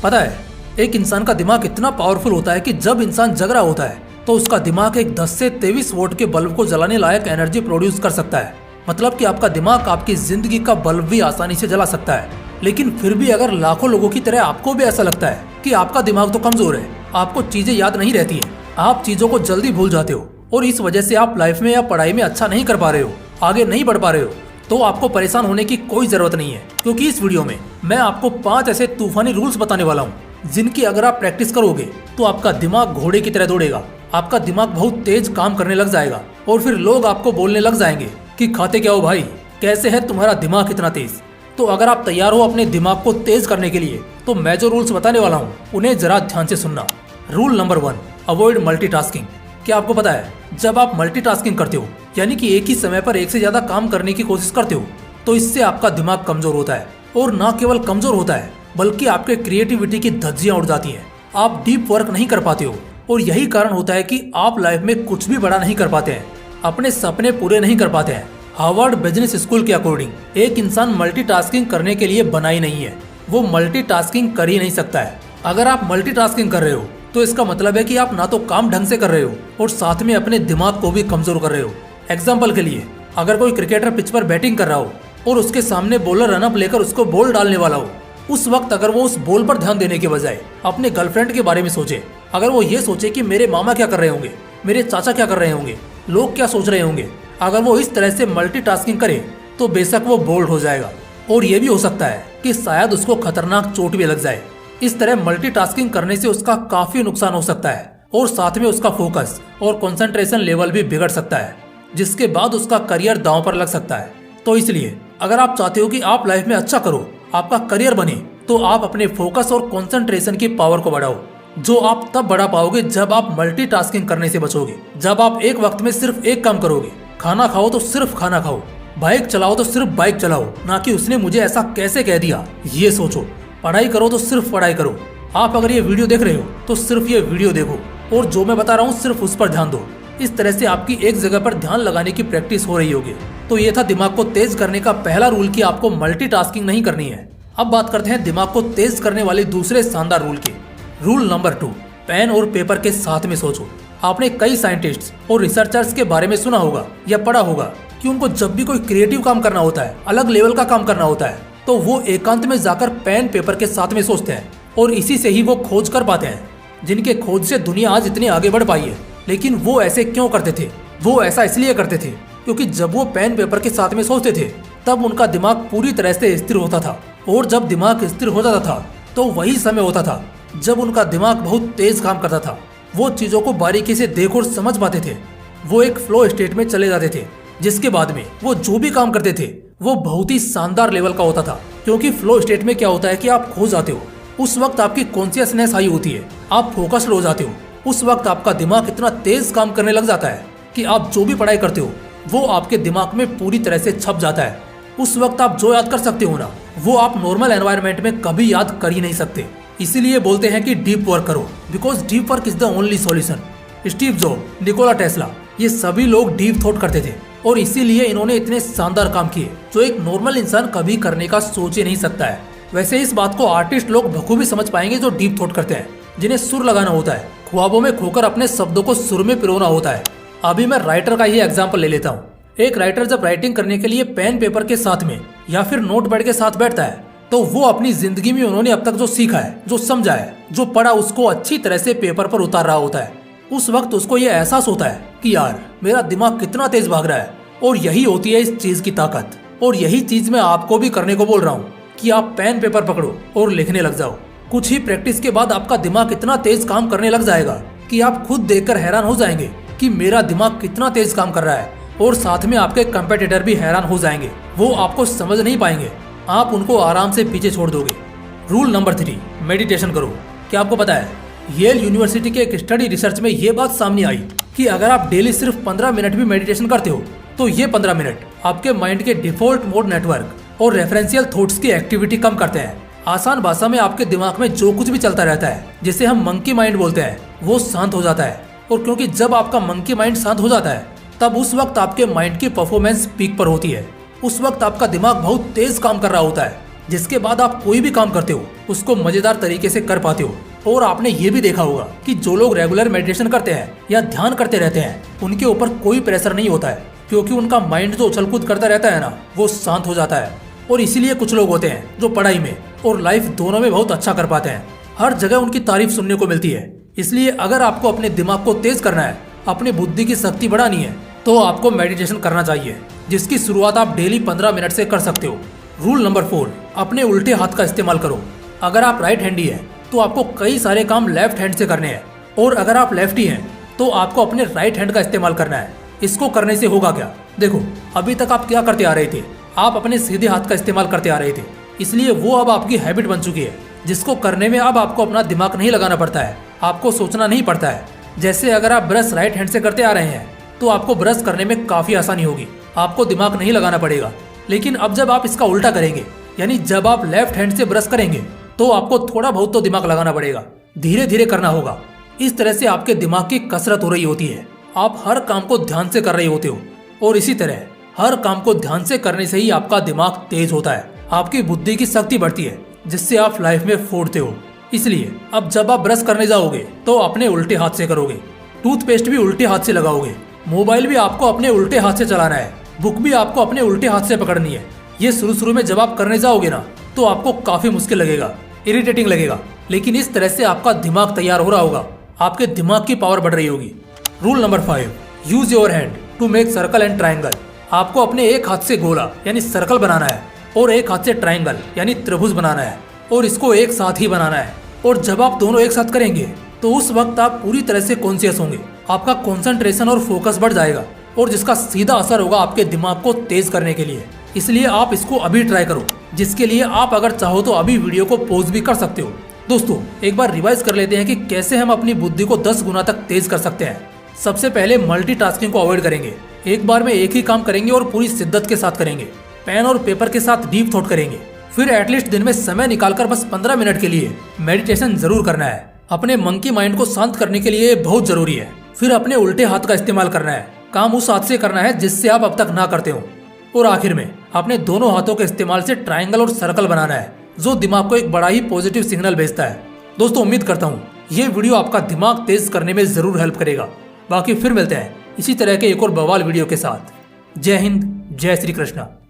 पता है, एक इंसान का दिमाग इतना पावरफुल होता है कि जब इंसान जग रहा होता है तो उसका दिमाग एक 10 से 23 वोल्ट के बल्ब को जलाने लायक एनर्जी प्रोड्यूस कर सकता है। मतलब कि आपका दिमाग आपकी जिंदगी का बल्ब भी आसानी से जला सकता है। लेकिन फिर भी अगर लाखों लोगों की तरह आपको भी ऐसा लगता है कि आपका दिमाग तो कमजोर है, आपको चीजें याद नहीं रहती है, आप चीजों को जल्दी भूल जाते हो और इस वजह से आप लाइफ में या पढ़ाई में अच्छा नहीं कर पा रहे हो, आगे नहीं बढ़ पा रहे हो, तो आपको परेशान होने की कोई जरूरत नहीं है। क्योंकि इस वीडियो में मैं आपको 5 ऐसे तूफानी रूल्स बताने वाला हूँ जिनकी अगर आप प्रैक्टिस करोगे तो आपका दिमाग घोड़े की तरह दौड़ेगा, आपका दिमाग बहुत तेज काम करने लग जाएगा और फिर लोग आपको बोलने लग जाएंगे कि खाते क्या हो भाई, कैसे है तुम्हारा दिमाग इतना तेज। तो अगर आप तैयार हो अपने दिमाग को तेज करने के लिए तो मैं जो रूल्स बताने वाला हूँ उन्हें जरा ध्यान से सुनना। Rule number 1, avoid multitasking. क्या आपको पता है, जब आप मल्टीटास्किंग करते हो यानी कि एक ही समय पर एक से ज्यादा काम करने की कोशिश करते हो तो इससे आपका दिमाग कमजोर होता है। और न केवल कमजोर होता है बल्कि आपके क्रिएटिविटी की धज्जियां उड़ जाती हैं, आप डीप वर्क नहीं कर पाते हो और यही कारण होता है कि आप लाइफ में कुछ भी बड़ा नहीं कर पाते हैं, अपने सपने पूरे नहीं कर पाते हैं। हार्वर्ड बिजनेस स्कूल के अकॉर्डिंग एक इंसान मल्टीटास्किंग करने के लिए बना ही नहीं है, वो मल्टीटास्किंग कर ही नहीं सकता है। अगर आप मल्टीटास्किंग कर रहे हो तो इसका मतलब है कि आप ना तो काम ढंग से कर रहे हो और साथ में अपने दिमाग को भी कमजोर कर रहे हो। एग्जाम्पल के लिए, अगर कोई क्रिकेटर पिच पर बैटिंग कर रहा हो और उसके सामने बॉलर रनअप लेकर उसको बॉल डालने वाला हो, उस वक्त अगर वो उस बॉल पर ध्यान देने के बजाय अपने गर्लफ्रेंड के बारे में सोचे, अगर वो ये सोचे कि मेरे मामा क्या कर रहे होंगे, मेरे चाचा क्या कर रहे होंगे, लोग क्या सोच रहे होंगे, अगर वो इस तरह से मल्टीटास्किंग करे तो बेशक वो बोल्ड हो जाएगा और ये भी हो सकता है कि शायद उसको खतरनाक चोट भी लग जाए। इस तरह मल्टीटास्किंग करने से उसका काफी नुकसान हो सकता है और साथ में उसका फोकस और कंसंट्रेशन लेवल भी बिगड़ सकता है, जिसके बाद उसका करियर दांव पर लग सकता है। तो इसलिए अगर आप चाहते हो कि आप लाइफ में अच्छा करो, आपका करियर बने, तो आप अपने फोकस और कंसंट्रेशन की पावर को बढ़ाओ, जो आप तब बढ़ा पाओगे जब आप मल्टीटास्किंग करने से बचोगे। जब आप एक वक्त में सिर्फ एक काम करोगे, खाना खाओ तो सिर्फ खाना खाओ, बाइक चलाओ तो सिर्फ बाइक चलाओ, ना कि उसने मुझे ऐसा कैसे कह दिया ये सोचो। पढ़ाई करो तो सिर्फ पढ़ाई करो। आप अगर ये वीडियो देख रहे हो तो सिर्फ ये वीडियो देखो और जो मैं बता रहा हूँ सिर्फ उस पर ध्यान दो। इस तरह से आपकी एक जगह पर ध्यान लगाने की प्रैक्टिस हो रही होगी। तो ये था दिमाग को तेज करने का पहला रूल कि आपको मल्टीटास्किंग नहीं करनी है। अब बात करते हैं दिमाग को तेज करने वाले दूसरे शानदार रूल की। रूल नंबर 2, पेन और पेपर के साथ में सोचो। आपने कई साइंटिस्ट्स और रिसर्चर्स के बारे में सुना होगा या पढ़ा होगा कि उनको जब भी कोई क्रिएटिव काम करना होता है, अलग लेवल का काम करना होता है, तो वो एकांत में जाकर पेन पेपर के साथ में सोचते हैं और इसी से ही वो खोज कर पाते हैं, जिनके खोज से दुनिया आज इतनी आगे बढ़ पाई है। लेकिन वो ऐसे क्यों करते थे? वो ऐसा इसलिए करते थे क्योंकि जब वो पेन पेपर के साथ में सोचते थे तब उनका दिमाग पूरी तरह से स्थिर होता था और जब दिमाग स्थिर हो जाता था तो वही समय होता था जब उनका दिमाग बहुत तेज काम करता था। वो चीजों को बारीकी से देख और समझ पाते थे। वो एक फ्लो स्टेट में चले जाते थे जिसके बाद में वो जो भी काम करते थे वो बहुत ही शानदार लेवल का होता था। क्योंकि फ्लो स्टेट में क्या होता है कि आप खो जाते हो, उस वक्त आपकी कॉन्शियसनेस हाई होती है, आप फोकस्ड हो जाते हो। उस वक्त आपका दिमाग इतना तेज काम करने लग जाता है कि आप जो भी पढ़ाई करते हो वो आपके दिमाग में पूरी तरह से छप जाता है। उस वक्त आप जो याद कर सकते हो ना, वो आप नॉर्मल एनवायरनमेंट में कभी याद कर ही नहीं सकते। इसीलिए बोलते हैं कि डीप वर्क करो, because deep work is the only solution. Steve job, Nikola Tesla, ये सभी लोग डीप थॉट करते थे और इसीलिए इन्होंने इतने शानदार काम किए जो एक नॉर्मल इंसान कभी करने का सोच ही नहीं सकता है। वैसे इस बात को आर्टिस्ट लोग बखूबी समझ पाएंगे जो डीप थॉट करते हैं, जिन्हें सुर लगाना होता है, ख्वाबों में खोकर अपने शब्दों को सुर में पिरोना होता है। अभी मैं राइटर का ही एग्जाम्पल ले लेता हूँ। एक राइटर जब राइटिंग करने के लिए पेन पेपर के साथ में या फिर नोटपैड के साथ बैठता है तो वो अपनी जिंदगी में उन्होंने अब तक जो सीखा है, जो समझा है, जो पढ़ा, उसको अच्छी तरह से पेपर पर उतार रहा होता है। उस वक्त उसको ये एहसास होता है कि यार मेरा दिमाग कितना तेज भाग रहा है। और यही होती है इस चीज की ताकत। और यही चीज मैं आपको भी करने को बोल रहा हूँ कि आप पेन पेपर पकड़ो और लिखने लग जाओ। कुछ ही प्रैक्टिस के बाद आपका दिमाग इतना तेज काम करने लग जाएगा कि आप खुद देखकर हैरान हो जाएंगे कि मेरा दिमाग कितना तेज काम कर रहा है। और साथ में आपके कंपेटिटर भी हैरान हो जाएंगे, वो आपको समझ नहीं पाएंगे, आप उनको आराम से पीछे छोड़ दोगे। रूल नंबर 3, मेडिटेशन करो। क्या आपको पता है, येल यूनिवर्सिटी के एक स्टडी रिसर्च में ये बात सामने आई कि अगर आप डेली सिर्फ 15 मिनट भी मेडिटेशन करते हो तो ये 15 मिनट आपके माइंड के डिफॉल्ट मोड नेटवर्क और रेफरेंशियल थॉट्स की एक्टिविटी कम करते हैं। आसान भाषा में आपके दिमाग में जो कुछ भी चलता रहता है, जिसे हम मंकी माइंड बोलते हैं, वो शांत हो जाता है। और क्योंकि जब आपका मंकी माइंड शांत हो जाता है तब उस वक्त आपके माइंड की परफॉर्मेंस पीक पर होती है। उस वक्त आपका दिमाग बहुत तेज काम कर रहा होता है जिसके बाद आप कोई भी काम करते हो उसको मजेदार तरीके से कर पाते हो। और आपने ये भी देखा होगा कि जो लोग रेगुलर मेडिटेशन करते हैं या ध्यान करते रहते हैं उनके ऊपर कोई प्रेशर नहीं होता है, क्योंकि उनका माइंड जो उछल कूद करता रहता है ना, वो शांत हो जाता है। और इसीलिए कुछ लोग होते हैं जो पढ़ाई में और लाइफ दोनों में बहुत अच्छा कर पाते हैं। हर जगह उनकी तारीफ सुनने को मिलती है। इसलिए अगर आपको अपने दिमाग को तेज करना है, अपनी बुद्धि की शक्ति बढ़ानी है, तो आपको मेडिटेशन करना चाहिए, जिसकी शुरुआत आप डेली 15 मिनट से कर सकते हो। रूल नंबर 4, अपने उल्टे हाथ का इस्तेमाल करो। अगर आप राइट हैंडी हैं तो आपको कई सारे काम लेफ्ट हैंड से करने हैं, और अगर आप लेफ्टी हैं तो आपको अपने राइट हैंड का इस्तेमाल करना है। इसको करने से होगा क्या? देखो, अभी तक आप क्या करते आ रहे थे, आप अपने सीधे हाथ का इस्तेमाल करते आ रहे थे, इसलिए वो अब आपकी हैबिट बन चुकी है, जिसको करने में अब आपको अपना दिमाग नहीं लगाना पड़ता है, आपको सोचना नहीं पड़ता है। जैसे अगर आप ब्रश राइट हैंड से करते आ रहे हैं तो आपको ब्रश करने में काफी आसानी होगी, आपको दिमाग नहीं लगाना पड़ेगा। लेकिन अब जब आप इसका उल्टा करेंगे, यानी जब आप लेफ्ट हैंड से ब्रश करेंगे, तो आपको थोड़ा बहुत तो दिमाग लगाना पड़ेगा, धीरे धीरे करना होगा। इस तरह से आपके दिमाग की कसरत हो रही होती है, आप हर काम को ध्यान से कर रहे होते हो। और इसी तरह हर काम को ध्यान से करने से ही आपका दिमाग तेज होता है, आपकी बुद्धि की शक्ति बढ़ती है, जिससे आप लाइफ में फोड़ते हो। इसलिए अब जब आप ब्रश करने जाओगे तो अपने उल्टे हाथ से करोगे, टूथपेस्ट भी उल्टे हाथ से लगाओगे, मोबाइल भी आपको अपने उल्टे हाथ से चलाना है, बुक भी आपको अपने उल्टे हाथ से पकड़नी है। ये शुरू में जब आप करने जाओगे ना, तो आपको काफी मुश्किल लगेगा, इरिटेटिंग लगेगा, लेकिन इस तरह से आपका दिमाग तैयार हो रहा होगा, आपके दिमाग की पावर बढ़ रही होगी। Rule number 5, use your hand to make circle and triangle. आपको अपने एक हाथ से गोला यानी सर्कल बनाना है, और एक हाथ से ट्राइंगल यानी त्रिभुज बनाना है, और इसको एक साथ ही बनाना है। और जब आप दोनों एक साथ करेंगे तो उस वक्त आप पूरी तरह से कॉन्शियस होंगे, आपका कंसंट्रेशन और फोकस बढ़ जाएगा, और जिसका सीधा असर होगा आपके दिमाग को तेज करने के लिए। इसलिए आप इसको अभी ट्राई करो, जिसके लिए आप अगर चाहो तो अभी वीडियो को पॉज भी कर सकते हो। दोस्तों, एक बार रिवाइज कर लेते हैं कि कैसे हम अपनी बुद्धि को 10 गुना तक तेज कर सकते हैं। सबसे पहले मल्टीटास्किंग को अवॉइड करेंगे, एक बार में एक ही काम करेंगे और पूरी शिद्दत के साथ करेंगे। पेन और पेपर के साथ डीप थॉट करेंगे। फिर एटलीस्ट दिन में समय निकालकर बस 15 मिनट के लिए मेडिटेशन जरूर करना है, अपने मंकी माइंड को शांत करने के लिए बहुत जरूरी है। फिर अपने उल्टे हाथ का इस्तेमाल करना है, काम उस हाथ से करना है जिससे आप अब तक ना करते हो। और आखिर में अपने दोनों हाथों के इस्तेमाल से ट्रायंगल और सर्कल बनाना है, जो दिमाग को एक बड़ा ही पॉजिटिव सिग्नल भेजता है। दोस्तों, उम्मीद करता हूँ ये वीडियो आपका दिमाग तेज करने में जरूर हेल्प करेगा। बाकी फिर मिलते हैं इसी तरह के एक और बवाल वीडियो के साथ। जय हिंद, जय श्री कृष्णा।